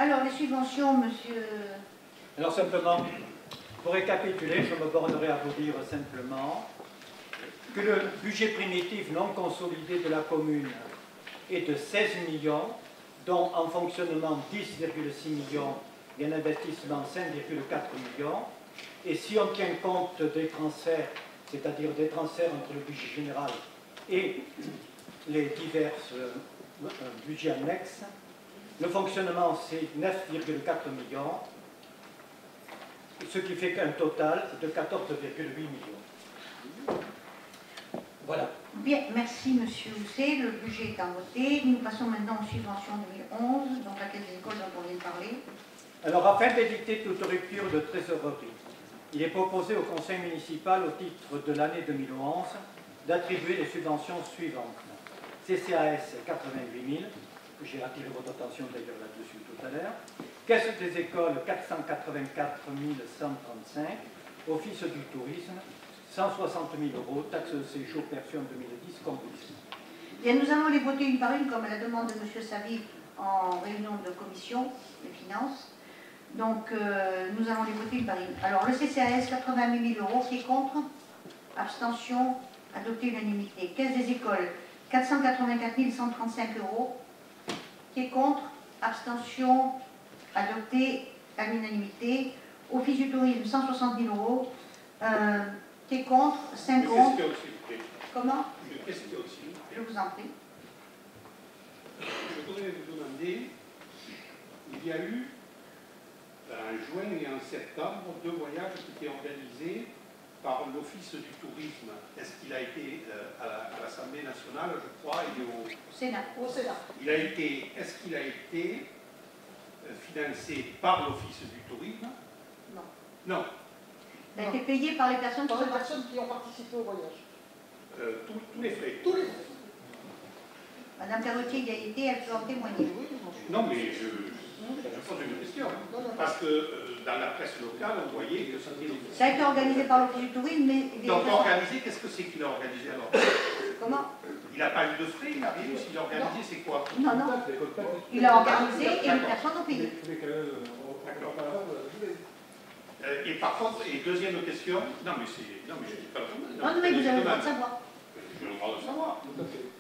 Alors, les subventions, monsieur... Alors simplement, pour récapituler, je me bornerai à vous dire simplement que le budget primitif non consolidé de la commune est de 16 millions, dont en fonctionnement 10,6 millions et en investissement 5,4 millions. Et si on tient compte des transferts, c'est-à-dire des transferts entre le budget général et les divers budgets annexes, le fonctionnement c'est 9,4 millions, ce qui fait qu'un total de 14,8 millions. Voilà. Bien, merci monsieur Housset, le budget est voté. Nous passons maintenant aux subventions 2011, donc la caisse des écoles dont on vient de parler. Alors, afin d'éviter toute rupture de trésorerie, il est proposé au conseil municipal, au titre de l'année 2011, d'attribuer les subventions suivantes. CCAS 88 000, j'ai attiré votre attention d'ailleurs là-dessus tout à l'heure. Caisse des écoles 484 135, Office du tourisme 160 000 €, taxe de séjour perçue en 2010 comprise. Bien, nous allons les voter une par une, comme à la demande de M. Savy en réunion de commission des finances. Donc, nous allons les voter une par une. Alors, le CCAS, 88 000 €, qui est contre? Abstention, adopté unanimité. Caisse des écoles, 484 135 €, qui est contre? Abstention, adopté à l'unanimité. Office du tourisme, 160 000 €, qui est contre? 5 contre. Comment? Une question aussi. Je vous en prie. Je voudrais vous demander, il y a eu en juin et en septembre 2 voyages qui étaient organisés par l'Office du tourisme. Est-ce qu'il a été à l'Assemblée nationale, je crois, et au Sénat. Au Sénat. Est-ce qu'il a été financé par l'Office du tourisme? Non. Non. Il a été payé par les personnes qui ont participé au voyage. Tous les frais. Tous les frais. Madame Carottier y a été, elle peut en témoigner. Non, mais je pose une question. Parce que dans la presse locale, on voyait que c'était... Ça a été organisé par l'Office du tourisme, mais... Donc organisé, qu'est-ce que c'est qu'il a organisé alors? Comment? Il n'a pas eu de frais, il n'a rien eu. S'il a organisé, c'est quoi? Non, non. Il a organisé et les personnes ont payé. Et par contre, et deuxième question, non mais je dis pas la Non, mais vous avez le droit de savoir. J'ai le droit de savoir.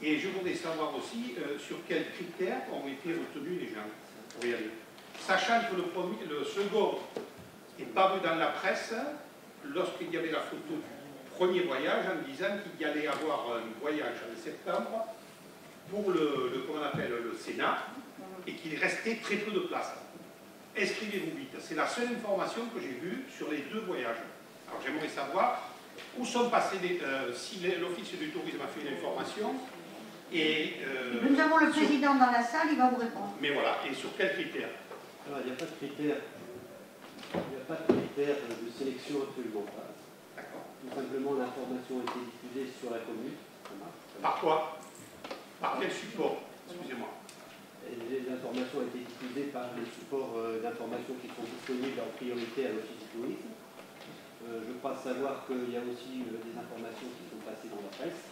Et je voudrais savoir aussi sur quels critères ont été retenus les gens pour y aller. Sachant que le second est paru dans la presse lorsqu'il y avait la photo du premier voyage en disant qu'il y allait avoir un voyage en septembre pour le Sénat et qu'il restait très peu de place. Inscrivez-vous vite. C'est la seule information que j'ai vue sur les 2 voyages. Alors j'aimerais savoir où sont passés si l'Office du tourisme a fait une information. Et, nous avons le président dans la salle, il va vous répondre. Mais voilà, et sur quels critères? Alors il n'y a pas de critères. Il n'y a pas de critères de sélection absolument pas. D'accord. Tout simplement l'information a été diffusée sur la commune. Par quoi? Par quel support? Excusez-moi. Les informations ont été diffusées par les supports d'information qui sont disponibles en priorité à l'Office du tourisme. Je crois savoir qu'il y a aussi des informations qui sont passées dans la presse.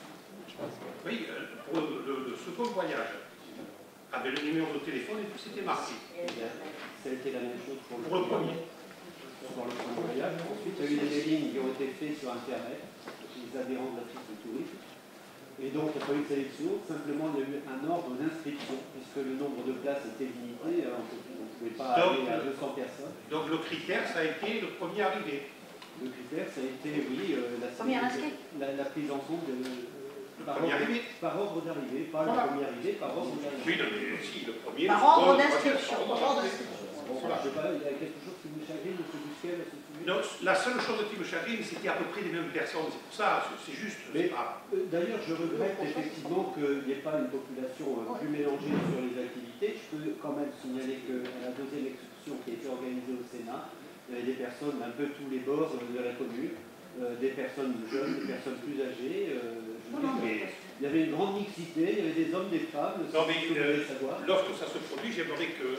Oui, pour le second voyage, avec le numéro de téléphone et tout, c'était marqué. Ça a été la même chose pour le premier. Pour le premier voyage. Ensuite, il y a eu des mailings qui ont été faits sur Internet, les adhérents de l'Office du tourisme. Et donc, il n'y a pas eu de sélection, simplement il y a eu un ordre d'inscription, puisque le nombre de places était limité, on ne pouvait pas aller à 200 personnes. Donc le critère, ça a été le premier arrivé. Le critère, ça a été, oui, la prise en compte par ordre d'arrivée, pas le premier arrivé, par ordre d'arrivée. Oui, mais si, le premier... Par ordre d'inscription. Voilà, je sais pas, il y a quelque chose qui vous chagrine, M. Busquet, à ce sujet? Non, la seule chose qui me chagrine, c'était à peu près les mêmes personnes. C'est pour ça, c'est juste. D'ailleurs, je regrette effectivement qu'il n'y ait pas une population plus mélangée sur les activités. Je peux quand même signaler qu'à la deuxième excursion qui a été organisée au Sénat, il y avait des personnes d'un peu tous les bords de la commune, des personnes jeunes, des personnes plus âgées. Il y avait une grande mixité, il y avait des hommes, des femmes. Non, mais lorsque ça se produit, j'aimerais que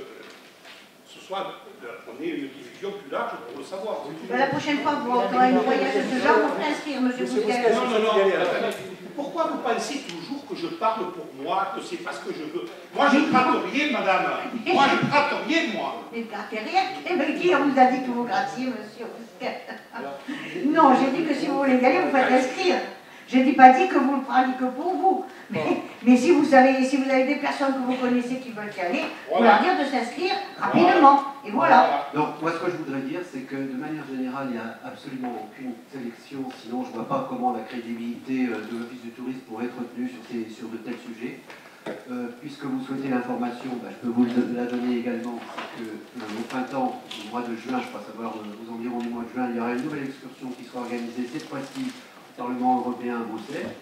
ce soit qu'on ait une diffusion plus large pour le savoir. La prochaine fois que vous aurez un voyage de ce genre, vous ferez inscrire, M. Bousquet. Non. Pourquoi vous pensez toujours que je parle pour moi, que c'est parce que je veux? Moi, je ne gratte rien, madame. Moi, je ne gratte rien, moi. Mais ne grattez rien. Mais qui on vous a dit que vous grattiez, monsieur? Non, j'ai dit que si vous voulez y aller, vous faites inscrire. Je n'ai pas dit que vous ne parliez que pour vous. Mais si vous avez des personnes que vous connaissez qui veulent y aller, vous leur dire de s'inscrire rapidement. Et voilà. Donc, moi, ce que je voudrais dire, c'est que de manière générale, il n'y a absolument aucune sélection, sinon je ne vois pas comment la crédibilité de l'Office du tourisme pourrait être retenue sur de tels sujets. Puisque vous souhaitez l'information, je peux vous la donner également. C'est que au printemps, au mois de juin, je crois savoir aux environs du mois de juin, il y aura une nouvelle excursion qui sera organisée cette fois-ci au Parlement européen à Bruxelles.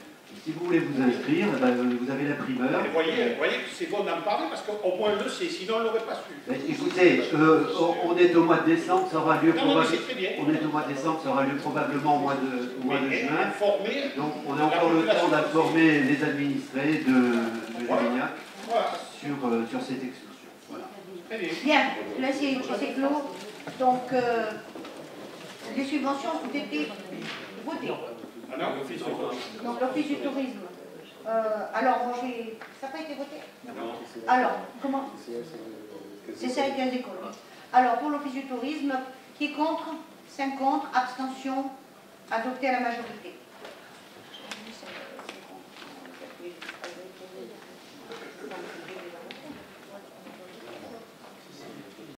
Si vous voulez vous inscrire, vous avez la primeur. Vous voyez que c'est bon d'en parler parce qu'au moins on le sait, sinon on ne l'aurait pas su. Écoutez, on est au mois de décembre, ça aura lieu Non, c'est très bien. On est au mois de décembre, ça aura lieu probablement au mois de juin. Informer. Donc on a encore le temps d'informer les administrés de Gévignac sur cette excursion. Voilà. Très bien. Bien, là c'est clos. Donc, les subventions ont été votées. Ah non, l'Office du tourisme. Donc l'Office du tourisme. Alors, bon, ça n'a pas été voté? Non. Alors, comment? C'est ça et 15 écoles. Alors, pour l'Office du tourisme, qui est contre? 5 contre, abstention, adopté à la majorité.